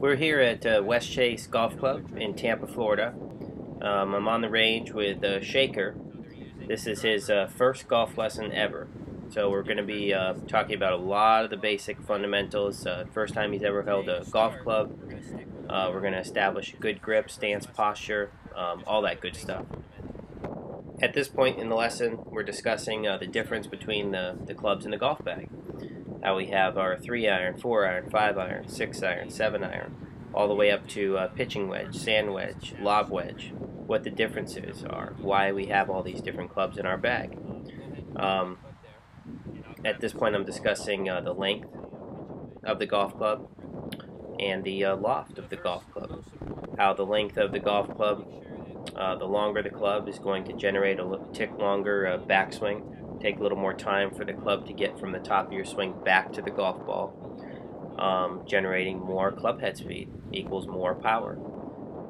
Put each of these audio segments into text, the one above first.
We're here at Westchase Golf Club in Tampa, Florida. I'm on the range with Shaker. This is his first golf lesson ever. So we're going to be talking about a lot of the basic fundamentals. First time he's ever held a golf club. We're going to establish a good grip, stance, posture, all that good stuff. At this point in the lesson, we're discussing the difference between the clubs in the golf bag. How we have our 3-iron, 4-iron, 5-iron, 6-iron, 7-iron, all the way up to pitching wedge, sand wedge, lob wedge, what the differences are, why we have all these different clubs in our bag. At this point I'm discussing the length of the golf club and the loft of the golf club. How the length of the golf club, the longer the club is going to generate a tick longer backswing. Take a little more time for the club to get from the top of your swing back to the golf ball, generating more club head speed equals more power.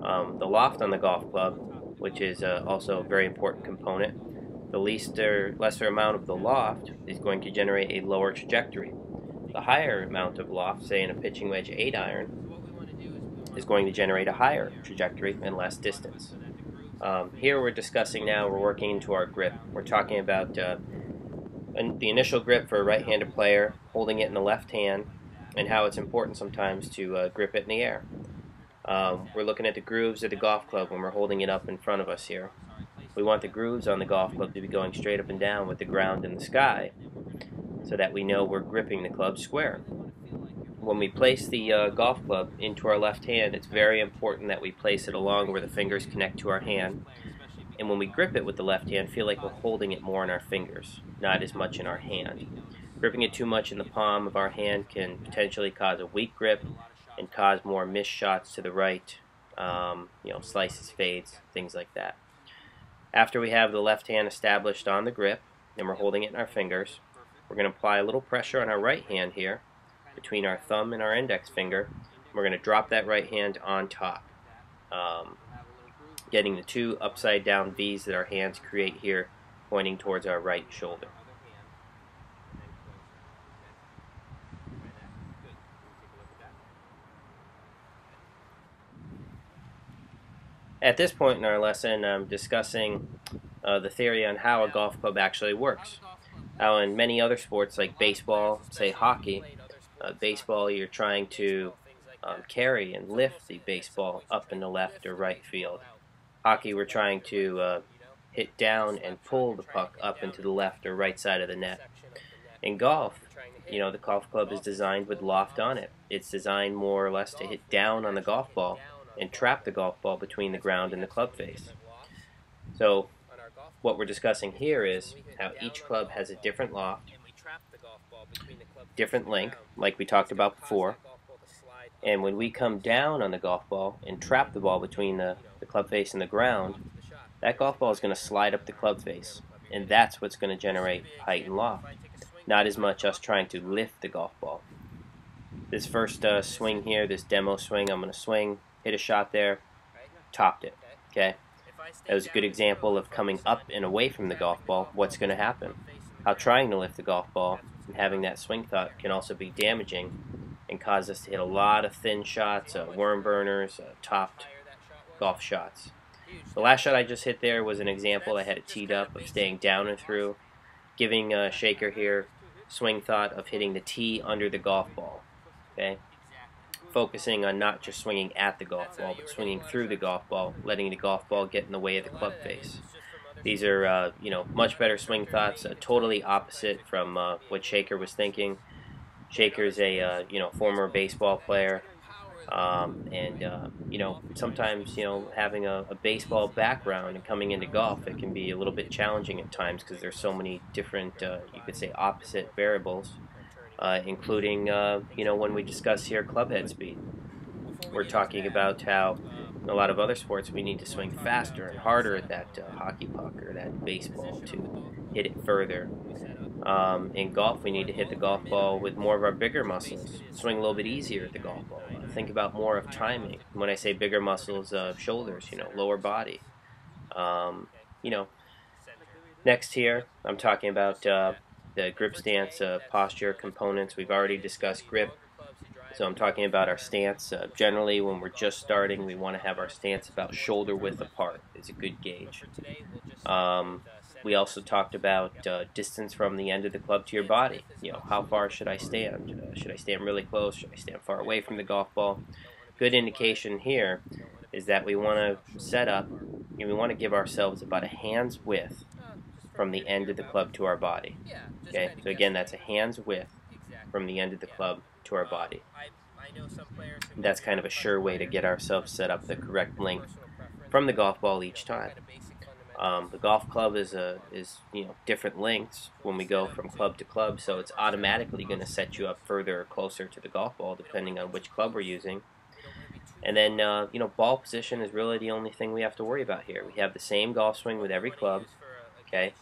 The loft on the golf club, which is also a very important component, the lesser amount of the loft is going to generate a lower trajectory. The higher amount of loft, say in a pitching wedge 8-iron, is going to generate a higher trajectory and less distance. Here we're discussing now, we're working into our grip. We're talking about the initial grip for a right-handed player, holding it in the left hand, and how it's important sometimes to grip it in the air. We're looking at the grooves of the golf club when we're holding it up in front of us here. We want the grooves on the golf club to be going straight up and down with the ground in the sky, so that we know we're gripping the club square. When we place the golf club into our left hand, it's very important that we place it along where the fingers connect to our hand. And when we grip it with the left hand, feel like we're holding it more in our fingers, not as much in our hand. Gripping it too much in the palm of our hand can potentially cause a weak grip and cause more missed shots to the right, slices, fades, things like that. After we have the left hand established on the grip, and we're holding it in our fingers, we're going to apply a little pressure on our right hand here, between our thumb and our index finger. We're going to drop that right hand on top, getting the two upside down V's that our hands create here, pointing towards our right shoulder. At this point in our lesson, I'm discussing the theory on how a golf club actually works. How in many other sports like baseball, say hockey, baseball you're trying to carry and lift the baseball up in the left or right field. Hockey we're trying to hit down and pull the puck up into the left or right side of the net. In golf, the golf club is designed with loft on it. It's designed more or less to hit down on the golf ball and trap the golf ball between the ground and the club face. So what we're discussing here is how each club has a different loft, different length, like we talked about before, and when we come down on the golf ball and trap the ball between the club face and the ground, that golf ball is going to slide up the club face, and that's what's going to generate height and loft, not as much us trying to lift the golf ball. This first swing here, this demo swing, I'm going to swing, hit a shot there, topped it, okay? That was a good example of coming up and away from the golf ball. What's going to happen? How trying to lift the golf ball and having that swing thought can also be damaging and cause us to hit a lot of thin shots, worm burners, topped golf shots. The last shot I just hit there was an example. I had it teed up of staying down and through, giving Shaker here swing thought of hitting the tee under the golf ball. Okay, focusing on not just swinging at the golf ball, but swinging through the golf ball, letting the golf ball get in the way of the club face. These are, much better swing thoughts, totally opposite from what Shaker was thinking. Shaker's a, former baseball player, sometimes, having a baseball background and coming into golf, it can be a little bit challenging at times because there's so many different, you could say, opposite variables, including, when we discuss here club head speed. We're talking about how in a lot of other sports we need to swing faster and harder at that hockey puck or that baseball to hit it further. In golf we need to hit the golf ball with more of our bigger muscles, swing a little bit easier at the golf ball, think about more of timing. When I say bigger muscles, shoulders, lower body. Next here I'm talking about the grip stance posture components. We've already discussed grip. So I'm talking about our stance. Generally, when we're just starting, we want to have our stance about shoulder width apart. Is a good gauge. We also talked about distance from the end of the club to your body. How far should I stand? Should I stand really close? Should I stand far away from the golf ball? Good indication here is that we want to set up, and we want to give ourselves about a hand's width from the end of the club to our body. Okay, so again, that's a hand's width from the end of the club to our body. That's kind of a sure way to get ourselves set up the correct length from the golf ball each time. The golf club is different lengths when we go from club to club, so it's automatically going to set you up further or closer to the golf ball depending on which club we're using. And then ball position is really the only thing we have to worry about here. We have the same golf swing with every club. Okay.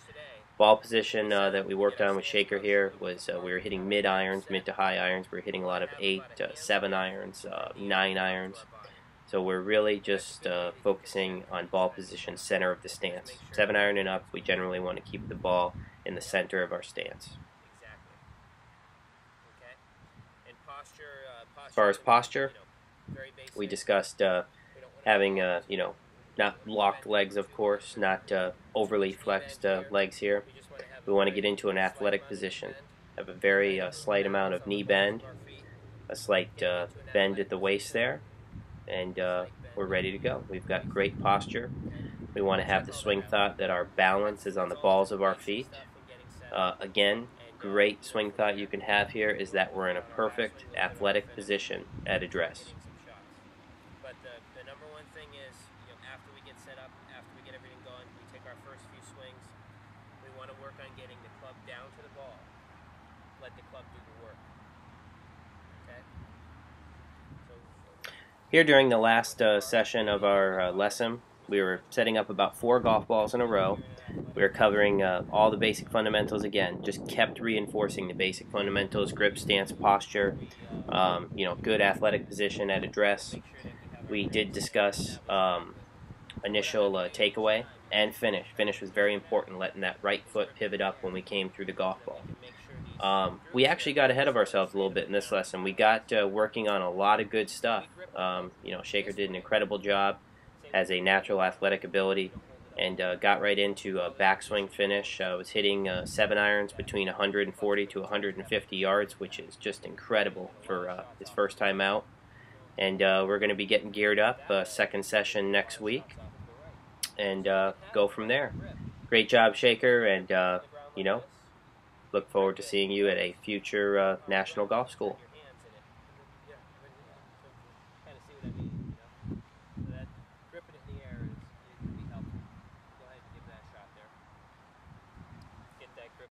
Ball position that we worked on with Shaker here was we were hitting mid irons, mid to high irons. We were hitting a lot of 8, 7 irons, 9 irons. So we're really just focusing on ball position, center of the stance. 7 iron and up, we generally want to keep the ball in the center of our stance. As far as posture, we discussed having not locked legs, of course, not overly flexed legs here. We want to get into an athletic position. Have a very slight amount of knee bend, a slight bend at the waist there, and we're ready to go. We've got great posture. We want to have the swing thought that our balance is on the balls of our feet. Again, great swing thought you can have here is that we're in a perfect athletic position at address. But the number one thing is, after we get set up, after we get everything going, we take our first few swings. We want to work on getting the club down to the ball. Let the club do the work. Okay. Here during the last session of our lesson, we were setting up about 4 golf balls in a row. We were covering all the basic fundamentals again. Just kept reinforcing the basic fundamentals: grip, stance, posture. Good athletic position at address. We did discuss initial takeaway and finish. Finish was very important, letting that right foot pivot up when we came through the golf ball. We actually got ahead of ourselves a little bit in this lesson. We got working on a lot of good stuff. Shaker did an incredible job, has a natural athletic ability, and got right into a backswing finish. Was hitting 7 irons between 140 to 150 yards, which is just incredible for his first time out. And we're going to be getting geared up, second session next week, and go from there. Great job, Shaker, and look forward to seeing you at a future National Golf School.